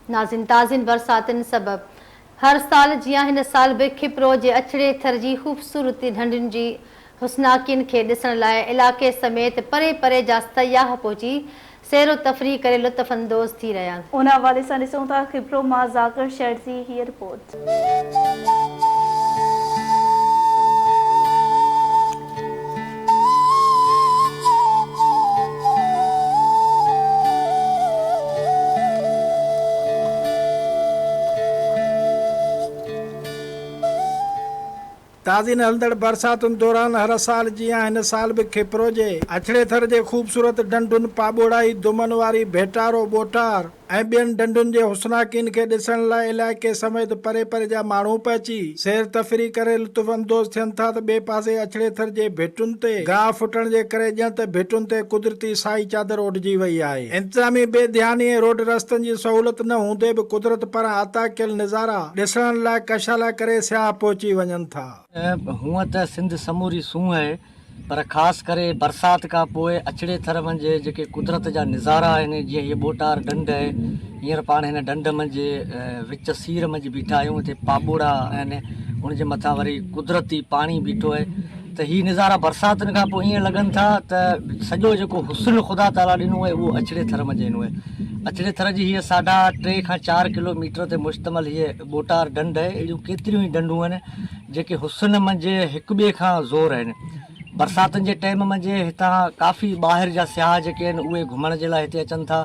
नाज़िन ताज़िन बरसातुनि सबब हर साल जियां हिन साल बि खिपरो जे अछड़े थर जी ख़ूबसूरती ढंढुनि जी हुस्नाकिन खे ॾिसण लाइ इलाइक़े समेत परे परे जा सयाह पहुची सैरो तफ़री करे लुत्फ़ अंदोज़ थी रहिया आहिनि। उन हवाले सां ॾिसूं था खिपरो मां ज़ाकिर शेख जी हीअ रिपोर्ट। ताज़ीन हलंदड़ बरसातुनि दौरान हर साल जियां हिन साल बि खिपरो जे अछड़े थर जे ख़ूबसूरत ढंढुनि पाॿोड़ाई दुमन वारी भेटारो ॿोटार ऐं ॿियनि ढंढुनि जे हुस्नाकिन खे ॾिसण लाइ इलाइक़े समेत परे परे जा माण्हू पहुची सैर तफ़री करे लुत्फ़ अंदोज़ थियनि था त ॿिए पासे अछड़े थर जे भेटुनि ते गाह फुटण जे करे ॼण त भेटुनि ते कुदरती साई चादर ओढ़िजी वई आहे। इंतज़ामी बेध्यानी ऐं रोड रस्तनि जी सहूलियत न हूंदे बि कुदरत पारां अता कयल नज़ारा ॾिसण लाइ कशाला करे सियाह पहुची वञनि था। हूअं त सिंध समूरी सूंहं आहे, पर ख़ासि करे बरसात खां पोइ अछड़े थर मंझि जेके कुदरत जा नज़ारा आहिनि, जीअं हीअ ॿोटार ढंढ आहे, हींअर पाण हिन ढंढ मंझि विच सीर मंझि बीठा आहियूं, हिते पाॿोड़ा आहिनि, उनजे मथां वरी कुदरती पाणी बीठो आहे, त हीअ नज़ारा बरसातुनि खां पोइ ईअं लॻनि था त सॼो जेको हुस्न ख़ुदा ताला ॾिनो आहे उहो अछड़े थर मंझि ॾिनो आहे। अछड़े थर जी हीअ 3.5 खां 4 किलोमीटर ते मुश्तमिल हीअ ॿोटार ढंढ आहे। अहिड़ियूं केतिरियूं ई ढंढूं आहिनि जेके हुस्न मंझि हिक ॿिए खां ज़ोर आहिनि। बरसातुनि जे टाइम मंझि हितां काफ़ी ॿाहिरि जा सियाह जेके आहिनि उहे घुमण जे लाइ हिते अचनि था,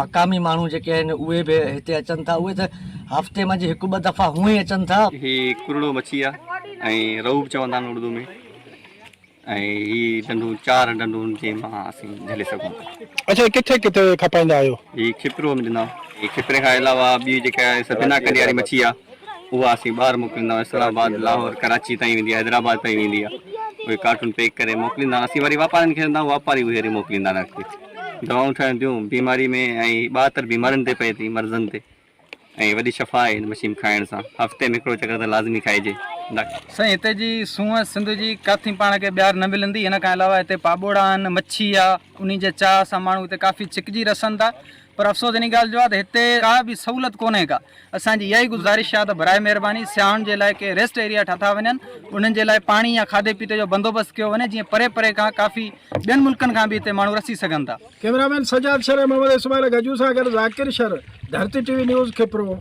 मक़ामी माण्हू जेके आहिनि उहे बि हिते अचनि था, उहे त हफ़्ते मंझि 1-2 दफ़ा हूअं ई अचनि था। हीअ कुरड़ो मच्छी आहे ऐं रहू बि चवंदा आहिनि उर्दू में, ऐं हीअ ढंढूं 4 ढंढुनि जे मां असीं झले सघूं था। अच्छा, किथे किथे खपाईंदा आहियो? हीअ खिपरो में ॾिना, हीअ खिपरे खां अलावा ॿी जेका आहे बिना कंडे वारी मच्छी आहे उहा असीं ॿाहिरि मोकिलींदा आहियूं। इस्लामाबाद, लाहौर, कराची ताईं वेंदी आहे, हैदराबाद ताईं वेंदी आहे, उहे कार्टून पैक करे मोकिलींदा आहिनि। असीं वरी वापारियुनि खे ॾींदा आहियूं, वापारी उहे मोकिलींदा आहिनि अॻिते। दवाऊं ठहंदियूं बीमारी में, ऐं 72 बीमारियुनि ते पए थी, मर्ज़नि ते, ऐं वॾी शफ़ा आहे हिन मच्छी खाइण सां। हफ़्ते में हिकिड़ो चकर त लाज़मी खाइजे। साईं हिते जी सूंहं सिंध जी काथी पाण खे ॿाहिरि न मिलंदी। हिन खां अलावा हिते पाॿोड़ा आहिनि, मच्छी आहे, उन जे चाह सां माण्हू हिते काफ़ी छिकिजी रसनि था। पर अफ़सोस इन ॻाल्हि जो आहे त हिते का बि सहूलियत कोन्हे का। असांजी इहा ई गुज़ारिश आहे त बराए महिरबानी सियाहनि जे लाइ के रेस्ट एरिया ठाता वञनि, उन्हनि जे लाइ पाणी या खाधे पीते जो बंदोबस्तु कयो वञे, जीअं परे परे खां काफ़ी ॿियनि मुल्कनि खां बि हिते माण्हू रसी सघनि था। कैमरामैन सजाद शर, मोहम्मद इस्माइल गजू सां गॾु ज़ाकिर शर, धरती टीवी न्यूज़ खिपरो।